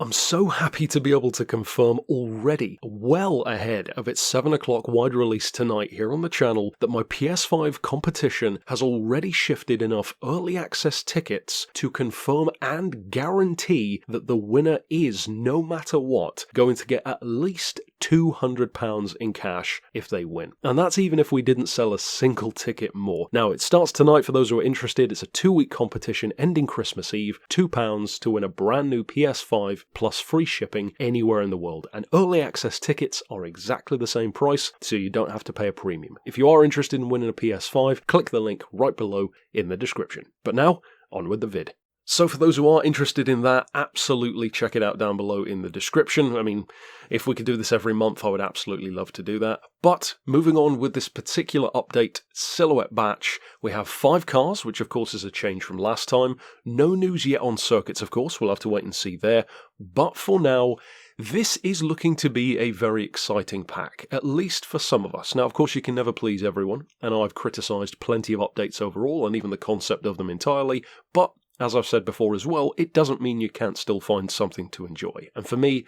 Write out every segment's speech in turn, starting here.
I'm so happy to be able to confirm already, well ahead of its 7 o'clock wide release tonight here on the channel, that my PS5 competition has already shifted enough early access tickets to confirm and guarantee that the winner is, no matter what, going to get at least £200 in cash if they win. And that's even if we didn't sell a single ticket more. Now, it starts tonight for those who are interested. It's a 2-week competition ending Christmas Eve, £2 to win a brand new PS5 plus free shipping anywhere in the world. And early access tickets are exactly the same price, so you don't have to pay a premium. If you are interested in winning a PS5, click the link right below in the description. But now, on with the vid. So for those who are interested in that, absolutely check it out down below in the description. I mean, if we could do this every month, I would absolutely love to do that. But moving on with this particular update, Silhouette Batch, we have 5 cars, which of course is a change from last time. No news yet on circuits, of course, we'll have to wait and see there. But for now, this is looking to be a very exciting pack, at least for some of us. Now, of course, you can never please everyone, and I've criticised plenty of updates overall, and even the concept of them entirely, but as I've said before as well, it doesn't mean you can't still find something to enjoy. And for me,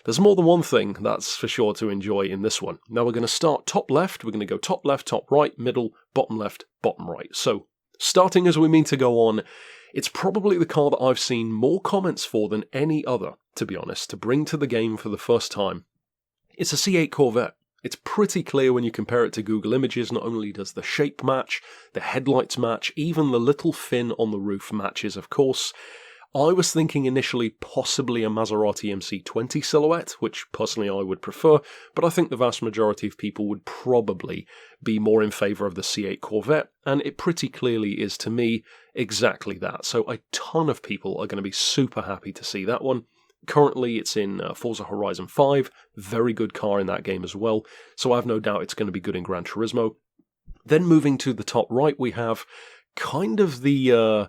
there's more than one thing that's for sure to enjoy in this one. Now we're going to start top left, we're going to go top left, top right, middle, bottom left, bottom right. So, starting as we mean to go on, it's probably the car that I've seen more comments for than any other, to be honest, to bring to the game for the first time. It's a C8 Corvette. It's pretty clear when you compare it to Google Images. Not only does the shape match, the headlights match, even the little fin on the roof matches, of course. I was thinking initially possibly a Maserati MC20 silhouette, which personally I would prefer, but I think the vast majority of people would probably be more in favour of the C8 Corvette, and it pretty clearly is to me exactly that. So a ton of people are going to be super happy to see that one. Currently, it's in Forza Horizon 5, very good car in that game as well, so I have no doubt it's going to be good in Gran Turismo. Then moving to the top right, we have kind of the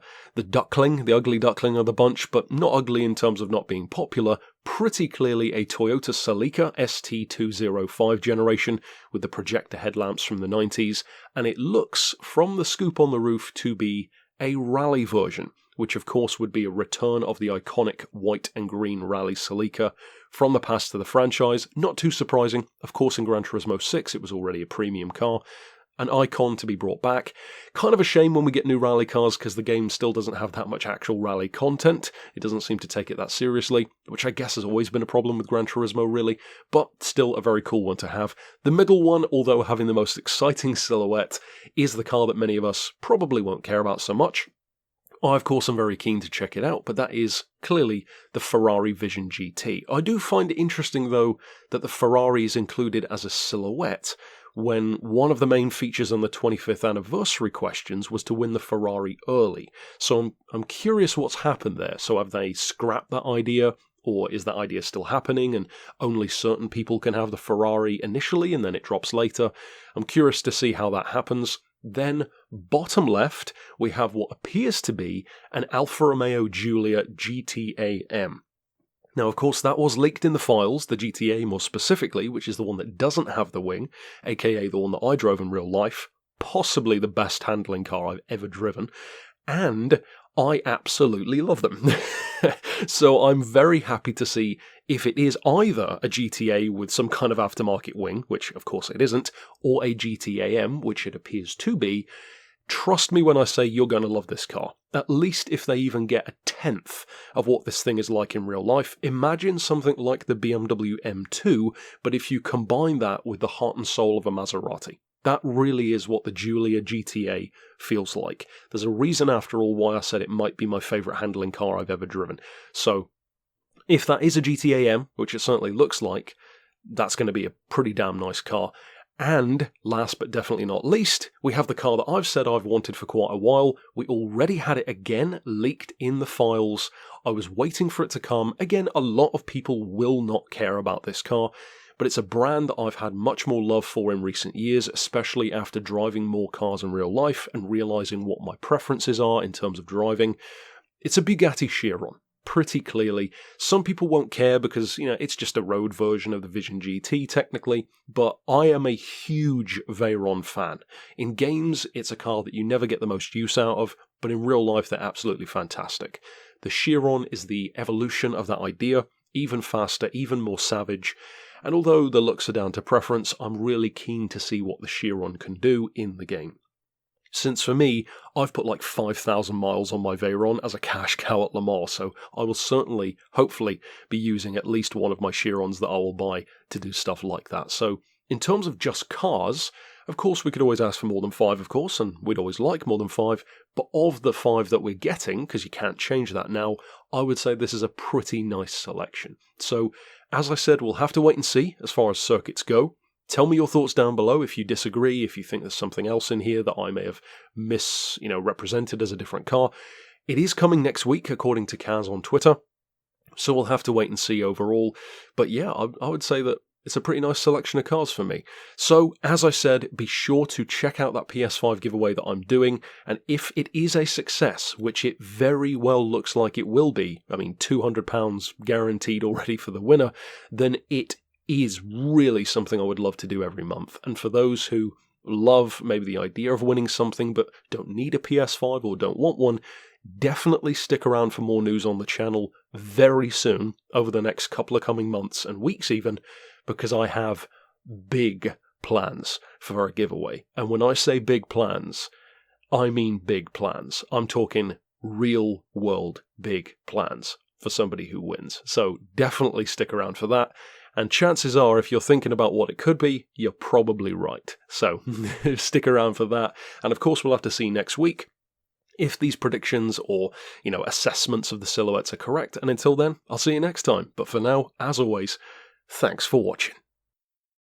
duckling, the ugly duckling of the bunch, but not ugly in terms of not being popular, pretty clearly a Toyota Celica ST205 generation with the projector headlamps from the 90s, and it looks, from the scoop on the roof, to be a rally version, which of course would be a return of the iconic white and green rally Celica from the past to the franchise. Not too surprising, of course in Gran Turismo 6 it was already a premium car, an icon to be brought back. Kind of a shame when we get new rally cars because the game still doesn't have that much actual rally content. It doesn't seem to take it that seriously, which I guess has always been a problem with Gran Turismo really, but still a very cool one to have. The middle one, although having the most exciting silhouette, is the car that many of us probably won't care about so much. I, of course, am very keen to check it out, but that is clearly the Ferrari Vision GT. I do find it interesting, though, that the Ferrari is included as a silhouette when one of the main features on the 25th anniversary questions was to win the Ferrari early. So I'm curious what's happened there. So have they scrapped that idea, or is that idea still happening and only certain people can have the Ferrari initially and then it drops later? I'm curious to see how that happens. Then, bottom left, we have what appears to be an Alfa Romeo Giulia GTAm. Now, of course, that was leaked in the files, the GTA more specifically, which is the one that doesn't have the wing, aka the one that I drove in real life, possibly the best handling car I've ever driven, and I absolutely love them. So I'm very happy to see if it is either a GTA with some kind of aftermarket wing, which of course it isn't, or a GTAm, which it appears to be. Trust me when I say you're going to love this car. At least if they even get a tenth of what this thing is like in real life. Imagine something like the BMW M2, but if you combine that with the heart and soul of a Maserati. That really is what the Giulia GTA feels like. There's a reason, after all, why I said it might be my favourite handling car I've ever driven. So, if that is a GTAm, which it certainly looks like, that's going to be a pretty damn nice car. And, last but definitely not least, we have the car that I've said I've wanted for quite a while. We already had it again leaked in the files. I was waiting for it to come. Again, a lot of people will not care about this car, but it's a brand that I've had much more love for in recent years, especially after driving more cars in real life and realising what my preferences are in terms of driving. It's a Bugatti Chiron. Pretty clearly. Some people won't care because, it's just a road version of the Vision GT technically, but I am a huge Veyron fan. In games, it's a car that you never get the most use out of, but in real life, they're absolutely fantastic. The Chiron is the evolution of that idea. even faster, even more savage. And although the looks are down to preference, I'm really keen to see what the Chiron can do in the game. Since for me, I've put like 5,000 miles on my Veyron as a cash cow at Le Mans, so I will certainly, hopefully, be using at least one of my Chirons that I will buy to do stuff like that. So, in terms of just cars, of course we could always ask for more than 5, of course, and we'd always like more than 5, but of the 5 that we're getting, because you can't change that now, I would say this is a pretty nice selection. So, as I said, we'll have to wait and see as far as circuits go. Tell me your thoughts down below if you disagree, if you think there's something else in here that I may have represented as a different car. It is coming next week, according to Kaz on Twitter, so we'll have to wait and see overall. But yeah, I would say that it's a pretty nice selection of cars for me. So, as I said, be sure to check out that PS5 giveaway that I'm doing, and if it is a success, which it very well looks like it will be, I mean, £200 guaranteed already for the winner, then it is really something I would love to do every month. And for those who love maybe the idea of winning something but don't need a PS5 or don't want one, definitely stick around for more news on the channel very soon, over the next couple of coming months and weeks even, because I have big plans for a giveaway. And when I say big plans, I mean big plans. I'm talking real world big plans for somebody who wins. So definitely stick around for that. And chances are, if you're thinking about what it could be, you're probably right. So stick around for that. And of course, we'll have to see next week if these predictions or, assessments of the silhouettes are correct. And until then, I'll see you next time. But for now, as always, thanks for watching.